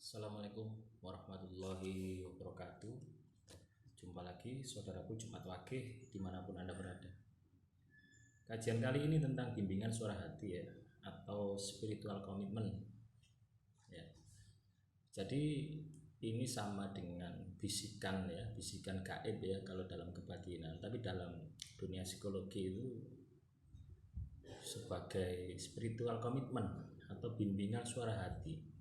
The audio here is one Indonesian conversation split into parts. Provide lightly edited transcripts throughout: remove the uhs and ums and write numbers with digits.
Assalamualaikum warahmatullahi wabarakatuh. Jumpa lagi saudaraku Jumat Wage dimanapun Anda berada. Kajian kali ini tentang bimbingan suara hati ya, atau spiritual commitment ya. Jadi ini sama dengan bisikan ya, bisikan gaib ya kalau dalam kebatinan, tapi dalam dunia psikologi itu sebagai spiritual commitment atau bimbingan suara hati.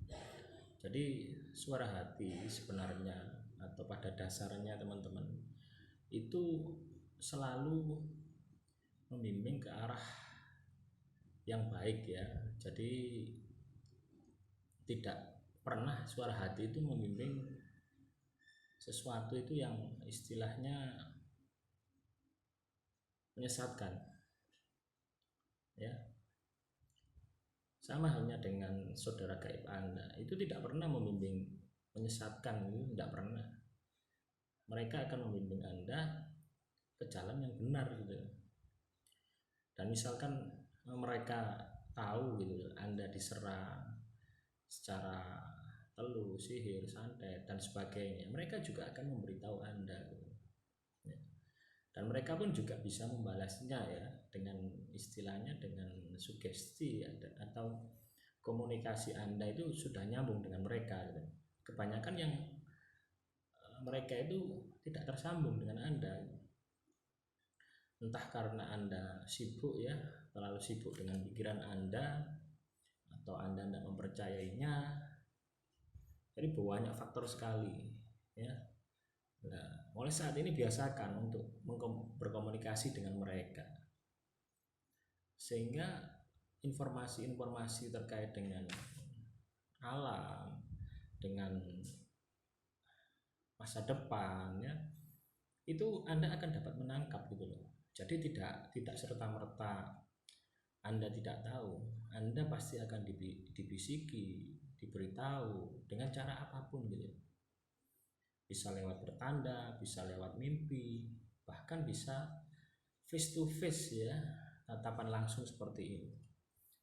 Jadi suara hati sebenarnya atau pada dasarnya teman-teman itu selalu membimbing ke arah yang baik ya. Jadi tidak pernah suara hati itu membimbing sesuatu itu yang istilahnya menyesatkan ya. Sama halnya dengan saudara gaib Anda, itu tidak pernah membimbing menyesatkan, itu tidak pernah. Mereka akan membimbing Anda ke jalan yang benar gitu. Dan misalkan mereka tahu gitu Anda diserang secara teluh, sihir, santet dan sebagainya, mereka juga akan memberitahu Anda gitu. Ya. Dan mereka pun juga bisa membalasnya ya dengan istilahnya dengan sugesti atau komunikasi Anda itu sudah nyambung dengan mereka gitu. Kebanyakan yang mereka itu tidak tersambung dengan Anda, entah karena Anda sibuk ya, terlalu sibuk dengan pikiran Anda, atau Anda tidak mempercayainya. Jadi banyak faktor sekali ya. Nah, mulai saat ini biasakan untuk berkomunikasi dengan mereka, sehingga informasi-informasi terkait dengan alam, dengan masa depan ya, itu Anda akan dapat menangkap gitu loh. Jadi tidak serta-merta Anda tidak tahu, Anda pasti akan dibisiki, diberitahu dengan cara apapun gitu. Bisa lewat bertanda, bisa lewat mimpi, bahkan bisa face to face ya, tatapan langsung seperti ini.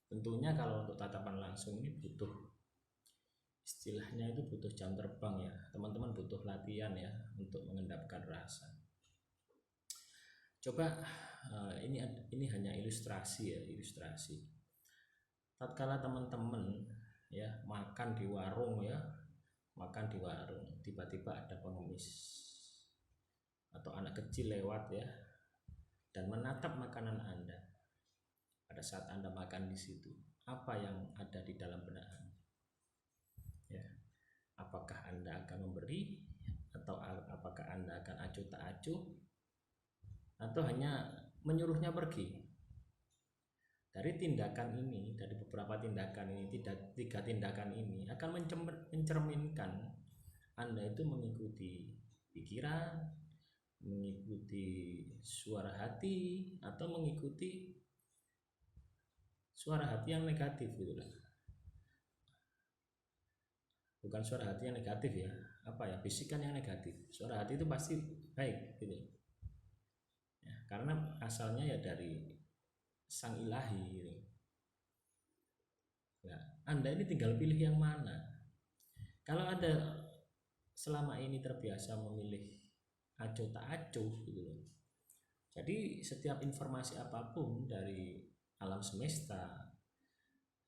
Tentunya kalau untuk tatapan langsung ini butuh istilahnya itu butuh jam terbang ya, teman-teman butuh latihan ya untuk mengendapkan rasa. Coba ini hanya ilustrasi ya, ilustrasi. Tatkala teman-teman ya makan di warung ya, makan di warung, tiba-tiba ada pengemis atau anak kecil lewat ya dan menatap makanan Anda. Pada saat Anda makan di situ, apa yang ada di dalam benak Anda? Ya, apakah Anda akan memberi atau apakah Anda akan acuh tak acuh atau hanya menyuruhnya pergi? Dari tindakan ini, dari beberapa tindakan ini, tiga tindakan ini akan mencerminkan Anda itu mengikuti pikiran, mengikuti suara hati, atau mengikuti suara hati yang negatif gitu lah. Bukan suara hati yang negatif ya, apa ya, bisikan yang negatif. Suara hati itu pasti baik gitu ya, karena asalnya ya dari sang ilahi gitu. Nah, Anda ini tinggal pilih yang mana. Kalau Anda selama ini terbiasa memilih acuh tak acuh gitu loh, jadi setiap informasi apapun dari alam semesta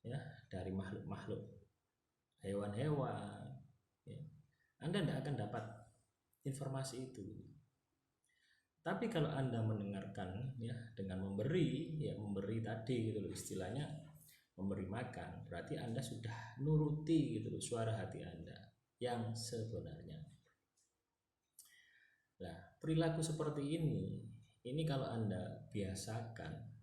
ya, dari makhluk-makhluk, hewan-hewan ya, Anda tidak akan dapat informasi itu. Tapi kalau Anda mendengarkan ya dengan memberi ya, memberi tadi gitu loh, istilahnya memberi makan, berarti Anda sudah nuruti gitu loh suara hati Anda yang sebenarnya. Nah, perilaku seperti ini kalau Anda biasakan,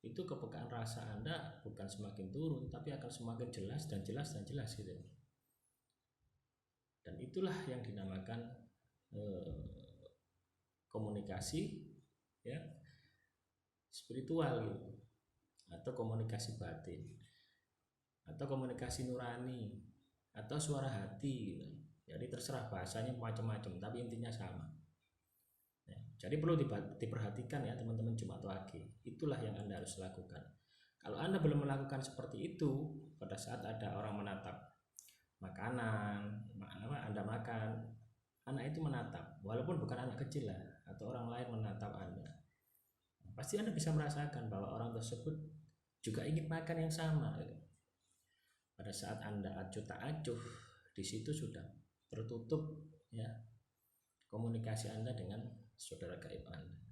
itu kepekaan rasa Anda bukan semakin turun, tapi akan semakin jelas dan jelas dan jelas gitu. Dan itulah yang dinamakan komunikasi ya spiritual gitu, atau komunikasi batin, atau komunikasi nurani, atau suara hati gitu. Jadi terserah bahasanya macam-macam, tapi intinya sama ya. Jadi perlu diperhatikan ya teman-teman Jumat Wage, itulah yang Anda harus lakukan. Kalau Anda belum melakukan seperti itu, pada saat ada orang menatap makanan, Anda makan, anak itu menatap, walaupun bukan anak kecil lah, atau orang lain menatap Anda, pasti Anda bisa merasakan bahwa orang tersebut juga ingin makan yang sama. Pada saat Anda acuh tak acuh, di situ sudah tertutup ya komunikasi Anda dengan saudara gaib Anda,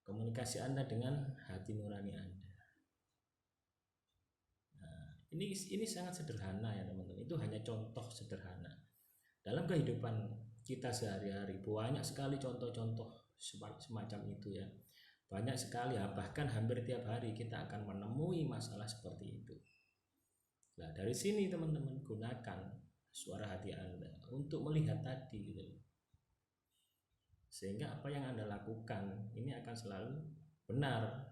komunikasi Anda dengan hati nurani Anda. Ini sangat sederhana ya teman-teman, itu hanya contoh sederhana. Dalam kehidupan kita sehari-hari banyak sekali contoh-contoh semacam itu ya, banyak sekali ya, bahkan hampir tiap hari kita akan menemui masalah seperti itu. Nah dari sini teman-teman gunakan suara hati Anda untuk melihat tadi gitu, sehingga apa yang Anda lakukan ini akan selalu benar,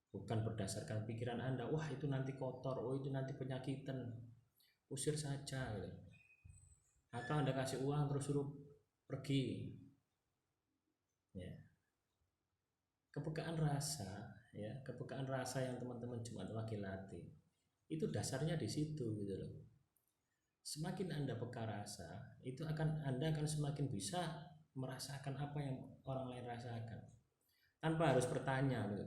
bukan berdasarkan pikiran Anda, wah itu nanti kotor, oh itu nanti penyakitan, usir saja gitu. Atau Anda kasih uang terus suruh pergi ya. Kepekaan rasa ya, kepekaan rasa yang teman-teman Jumat Wage latih itu dasarnya di situ gitu loh. Semakin Anda peka rasa, itu Anda akan semakin bisa merasakan apa yang orang lain rasakan tanpa harus bertanya gitu.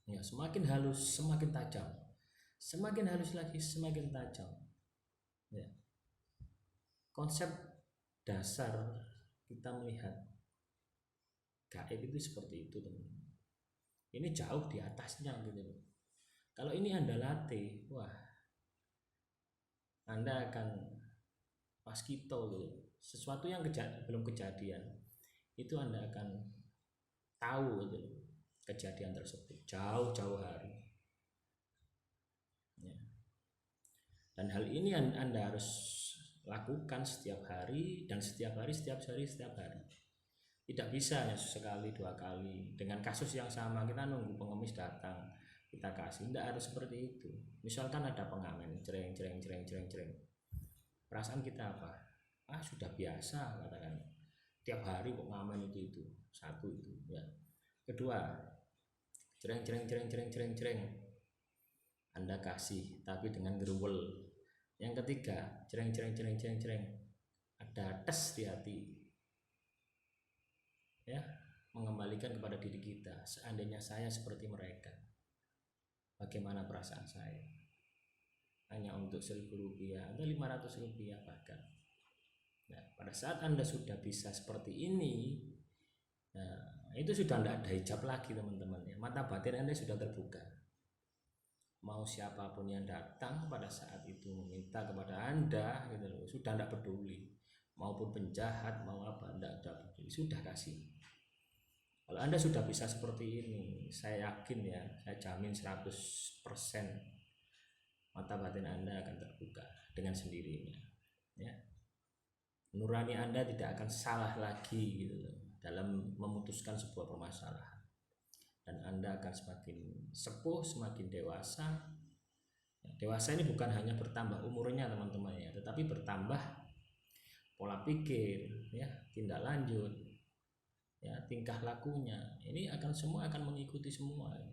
Ya, semakin halus semakin tajam, semakin halus lagi semakin tajam ya. Konsep dasar kita melihat gaib itu seperti itu teman-teman. Ini jauh di atasnya gitu loh. Kalau ini Anda latih, wah Anda akan pas gitu gitu. Sesuatu yang belum kejadian itu Anda akan tahu gitu loh, kejadian tersebut jauh-jauh hari ya. Dan hal ini Anda harus lakukan setiap hari dan setiap hari. Tidak bisa ya sekali dua kali dengan kasus yang sama kita nunggu pengemis datang kita kasih, tidak harus seperti itu. Misalkan ada pengamen cereng, perasaan kita apa? Sudah biasa katakan, tiap hari kok ngamen itu satu itu ya. Kedua, cereng, Anda kasih tapi dengan gerwel. Yang ketiga, cereng, ada tes di hati ya, mengembalikan kepada diri kita, seandainya saya seperti mereka, bagaimana perasaan saya? Hanya untuk Rp1.000 atau Rp500 bahkan. Nah, pada saat Anda sudah bisa seperti ini, nah, itu sudah tidak ada hijab lagi teman-teman ya. Mata batin Anda sudah terbuka. Mau siapapun yang datang pada saat itu meminta kepada Anda gitu loh, sudah tidak peduli. Maupun penjahat, mau apa, tidak peduli, sudah kasih. Kalau Anda sudah bisa seperti ini, saya yakin ya, saya jamin 100% mata batin Anda akan terbuka dengan sendirinya ya. Nurani Anda tidak akan salah lagi gitu loh, dalam memutuskan sebuah permasalahan. Dan Anda akan semakin sepuh, semakin dewasa. Dewasa ini bukan hanya bertambah umurnya teman-teman ya, tetapi bertambah pola pikir ya, tindak lanjut ya, tingkah lakunya. Ini semua akan mengikuti semua ya.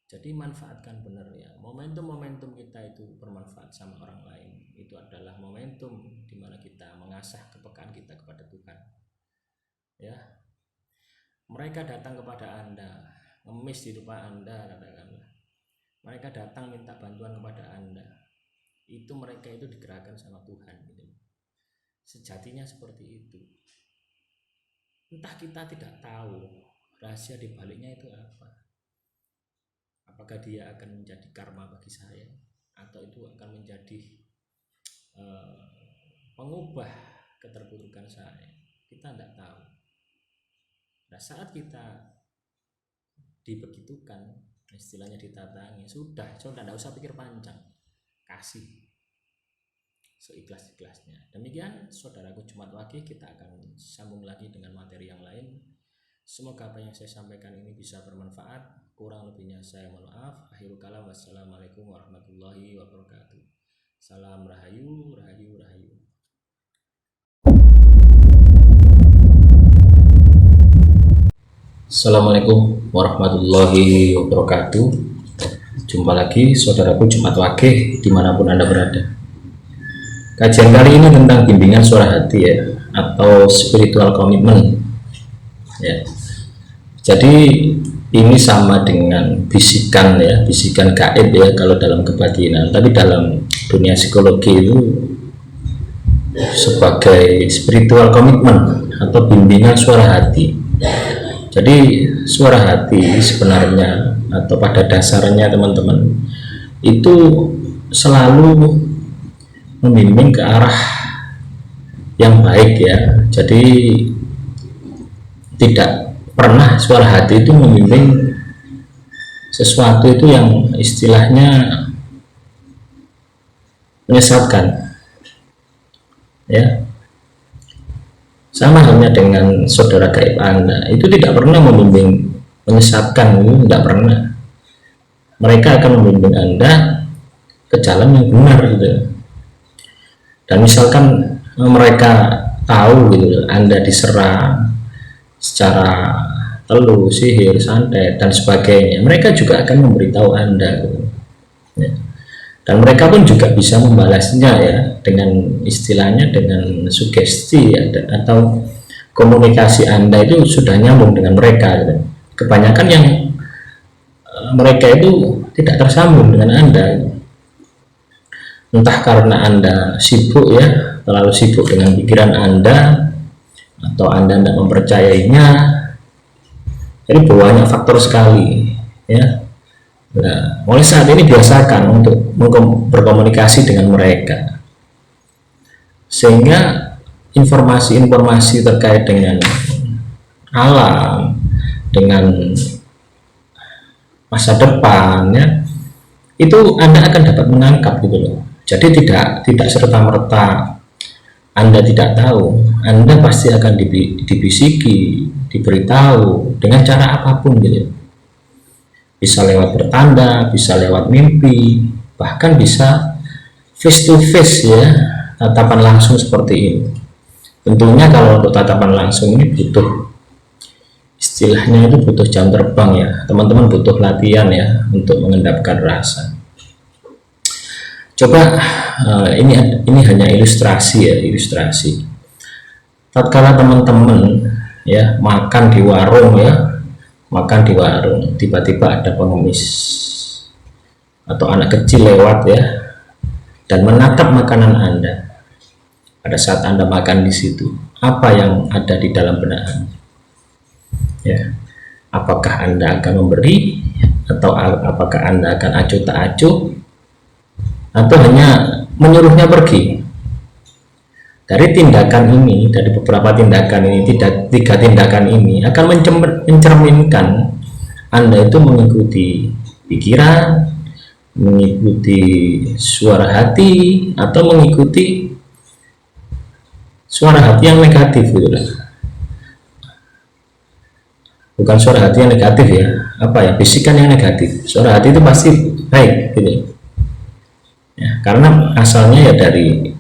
Jadi manfaatkan benar ya, momentum kita itu bermanfaat sama orang lain. Itu adalah momentum dimana kita mengasah kepekaan kita kepada Tuhan ya. Mereka datang kepada Anda, ngemis di depan Anda katakanlah, mereka datang minta bantuan kepada Anda, itu mereka itu digerakkan sama Tuhan gitu. Sejatinya seperti itu. Entah kita tidak tahu rahasia di baliknya itu apa. Apakah dia akan menjadi karma bagi saya, atau itu akan menjadi pengubah keterpurukan saya, kita tidak tahu. Nah saat kita dibegitukan, istilahnya ditatangi, sudah tidak usah pikir panjang, kasih seikhlas-ikhlasnya. Demikian saudaraku Jumat Wage, kita akan sambung lagi dengan materi yang lain. Semoga apa yang saya sampaikan ini bisa bermanfaat. Kurang lebihnya saya mohon maaf. Akhirul kalam, wassalamualaikum warahmatullahi wabarakatuh. Salam rahayu, rahayu, rahayu. Assalamualaikum warahmatullahi wabarakatuh. Jumpa lagi saudaraku Jumat Wage dimanapun Anda berada. Kajian kali ini tentang bimbingan suara hati ya, atau spiritual commitment ya. Jadi ini sama dengan bisikan ya, bisikan gaib ya kalau dalam kebatinan, tapi dalam dunia psikologi itu sebagai spiritual commitment atau bimbingan suara hati. Jadi suara hati sebenarnya atau pada dasarnya teman-teman itu selalu membimbing ke arah yang baik ya. Jadi tidak pernah suara hati itu membimbing sesuatu itu yang istilahnya menyesatkan ya. Sama halnya dengan saudara gaib Anda, itu tidak pernah membimbing menyesatkan, itu tidak pernah. Mereka akan membimbing Anda ke jalan yang benar gitu. Dan misalkan mereka tahu gitu Anda diserang secara teluh, sihir, santet dan sebagainya, mereka juga akan memberitahu Anda gitu. Ya. Dan mereka pun juga bisa membalasnya ya dengan istilahnya dengan sugesti ya, atau komunikasi Anda itu sudah nyambung dengan mereka gitu. Kebanyakan yang mereka itu tidak tersambung dengan Anda gitu. Entah karena Anda sibuk ya, terlalu sibuk dengan pikiran Anda, atau Anda tidak mempercayainya. Jadi banyak faktor sekali ya. Nah, mulai saat ini biasakan untuk berkomunikasi dengan mereka, sehingga informasi-informasi terkait dengan alam, dengan masa depan ya, itu Anda akan dapat menangkap gitu loh. Jadi tidak serta-merta Anda tidak tahu, Anda pasti akan dibisiki, diberitahu dengan cara apapun gitu. Bisa lewat pertanda, bisa lewat mimpi, bahkan bisa face to face ya, tatapan langsung seperti ini. Tentunya kalau untuk tatapan langsung ini butuh istilahnya itu butuh jam terbang ya, teman-teman butuh latihan ya untuk mengendapkan rasa. Coba ini hanya ilustrasi ya, ilustrasi. Tatkala teman-teman ya makan di warung ya, makan di warung, tiba-tiba ada pengemis atau anak kecil lewat ya dan menatap makanan Anda. Pada saat Anda makan di situ, apa yang ada di dalam benak Anda? Ya, apakah Anda akan memberi atau apakah Anda akan acuh tak acuh atau hanya menyuruhnya pergi? Dari tindakan ini, dari beberapa tindakan ini, tiga tindakan ini akan mencerminkan Anda itu mengikuti pikiran, mengikuti suara hati, atau mengikuti suara hati yang negatif gitu lah. Bukan suara hati yang negatif ya, apa ya, bisikan yang negatif. Suara hati itu pasti baik gitu ya, karena asalnya ya dari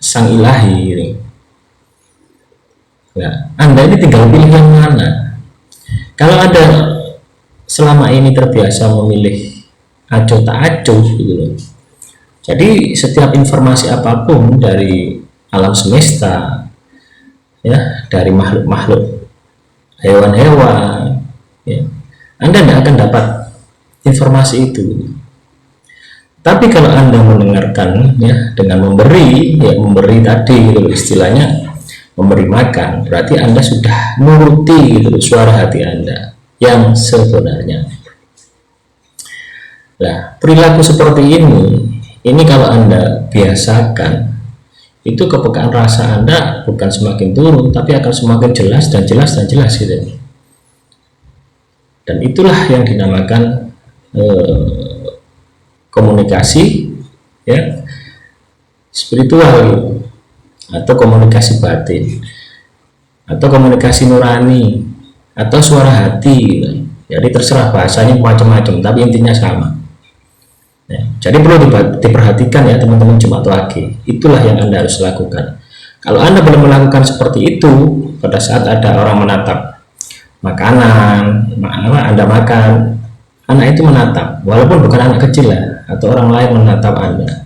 Sang Ilahi ini. Nah, Anda ini tinggal pilih yang mana. Kalau Anda selama ini terbiasa memilih acuh tak acuh gitu loh. Jadi setiap informasi apapun dari alam semesta ya, dari makhluk-makhluk, hewan-hewan ya, Anda tidak akan dapat informasi itu. Tapi kalau Anda mendengarkan ya dengan memberi ya, memberi tadi gitu, istilahnya memberi makan, berarti Anda sudah nuruti gitu suara hati Anda yang sebenarnya. Nah, perilaku seperti ini kalau Anda biasakan, itu kepekaan rasa Anda bukan semakin turun, tapi akan semakin jelas dan jelas dan jelas gitu. Dan itulah yang dinamakan komunikasi ya spiritual atau komunikasi batin atau komunikasi nurani atau suara hati gitu. Jadi terserah bahasanya macam-macam, tapi intinya sama ya. Jadi perlu diperhatikan ya teman-teman Jumat Wage, itulah yang Anda harus lakukan. Kalau Anda belum melakukan seperti itu, pada saat ada orang menatap makanan, Anda makan, anak itu menatap, walaupun bukan anak kecil lah, atau orang lain menatap Anda,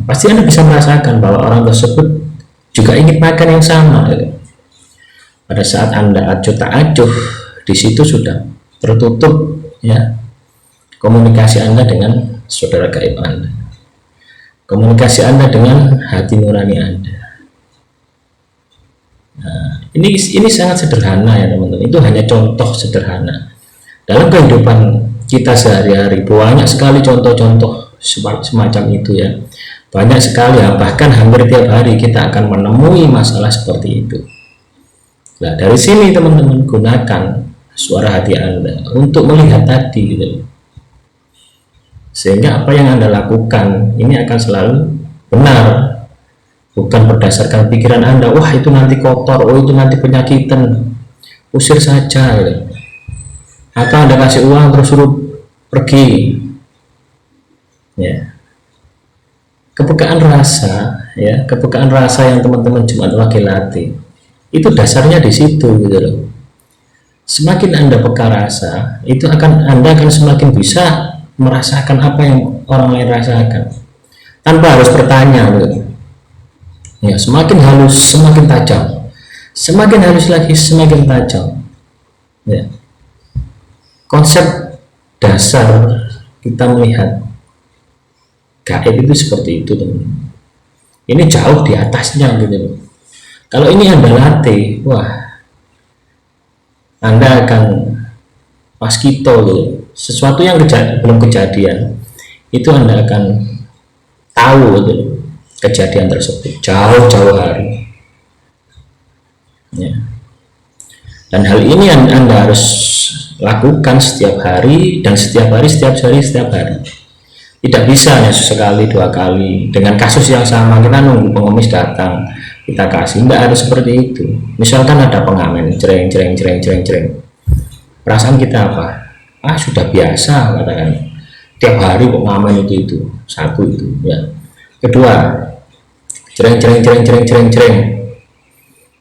pasti Anda bisa merasakan bahwa orang tersebut juga ingin makan yang sama. Pada saat Anda acuh tak acuh, di situ sudah tertutup ya komunikasi Anda dengan saudara gaib Anda, komunikasi Anda dengan hati nurani Anda. Nah, ini sangat sederhana ya teman-teman. Itu hanya contoh sederhana. Dalam kehidupan kita sehari-hari banyak sekali contoh-contoh semacam itu ya. Banyak sekali ya, bahkan hampir tiap hari kita akan menemui masalah seperti itu. Nah, dari sini teman-teman gunakan suara hati Anda untuk melihat tadi gitu. Sehingga apa yang Anda lakukan ini akan selalu benar, bukan berdasarkan pikiran Anda, wah itu nanti kotor, oh itu nanti penyakitan, usir saja gitu. Atau Anda kasih uang terus suruh pergi ya. Kepekaan rasa ya, kepekaan rasa yang teman-teman Jumat Wage latih itu dasarnya di situ gitu loh. Semakin Anda peka rasa, itu Anda akan semakin bisa merasakan apa yang orang lain rasakan tanpa harus bertanya gitu. Ya, semakin halus semakin tajam, semakin halus lagi semakin tajam ya. Konsep dasar kita melihat gaib itu seperti itu teman. Ini jauh di atasnya gitu. Kalau ini Anda latih, wah Anda akan paskito gitu. Sesuatu yang belum kejadian itu Anda akan tahu gitu, kejadian tersebut jauh-jauh hari ya. Dan hal ini Anda harus lakukan setiap hari dan setiap hari. Tidak bisa hanya sekali dua kali dengan kasus yang sama kita nunggu pengemis datang kita kasih, tidak ada seperti itu. Misalkan ada pengamen cereng, perasaan kita apa? Sudah biasa katakan, tiap hari kok ngamen itu satu itu ya. Kedua, cereng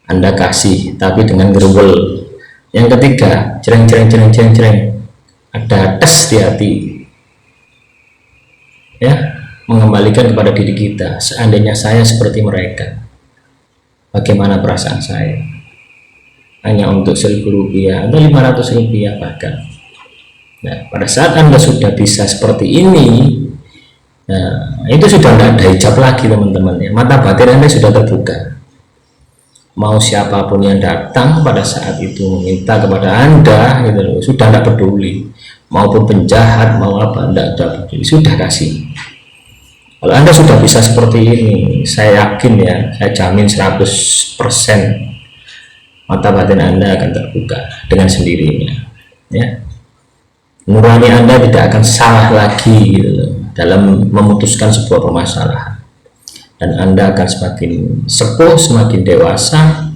Anda kasih tapi dengan gerwel. Yang ketiga, cereng ada tes di hati ya, mengembalikan kepada diri kita, seandainya saya seperti mereka, bagaimana perasaan saya? Hanya untuk Rp1.000 atau Rp500 bahkan. Nah, pada saat Anda sudah bisa seperti ini, nah, itu sudah tidak ada hijab lagi teman-teman ya. Mata batin Anda sudah terbuka. Mau siapapun yang datang pada saat itu meminta kepada Anda gitu loh, sudah tidak peduli. Maupun penjahat mau apa, tidak peduli, sudah kasih. Kalau Anda sudah bisa seperti ini, saya yakin ya, saya jamin 100% mata batin Anda akan terbuka dengan sendirinya ya. Nurani Anda tidak akan salah lagi gitu, dalam memutuskan sebuah permasalahan, dan Anda akan semakin sepuh, semakin dewasa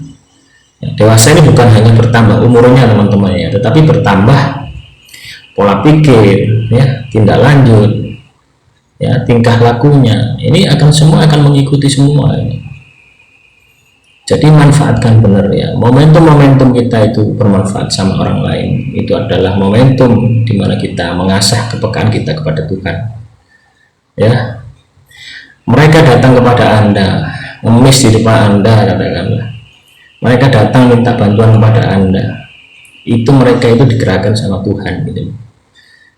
ya. Dewasa ini bukan hanya bertambah umurnya teman-teman ya, tetapi bertambah pola pikir ya, tindak lanjut ya, tingkah lakunya, ini semua akan mengikuti semua ini. Jadi manfaatkan benar ya, momentum kita itu bermanfaat sama orang lain, itu adalah momentum dimana kita mengasah kepekaan kita kepada Tuhan ya. Mereka datang kepada Anda, ngemis di depan Anda katakanlah, mereka datang minta bantuan kepada Anda, itu mereka itu digerakkan sama Tuhan gitu.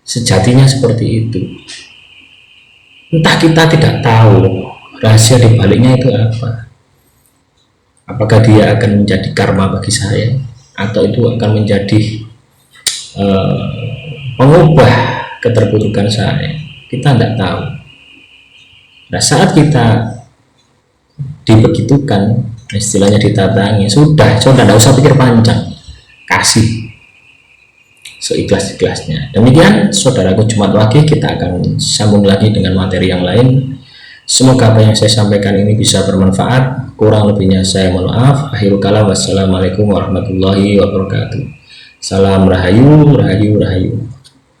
Sejatinya seperti itu. Entah kita tidak tahu rahasia dibaliknya itu apa. Apakah dia akan menjadi karma bagi saya, atau itu akan menjadi pengubah keterpurukan saya, kita tidak tahu. Nah, saat kita dibegitukan, istilahnya ditatangi, sudah tidak usah pikir panjang, kasih seikhlas-ikhlasnya. Demikian saudaraku Jumat Wage, kita akan sambung lagi dengan materi yang lain. Semoga apa yang saya sampaikan ini bisa bermanfaat. Kurang lebihnya saya mohon maaf. Akhirul kalam, wassalamualaikum warahmatullahi wabarakatuh. Salam rahayu.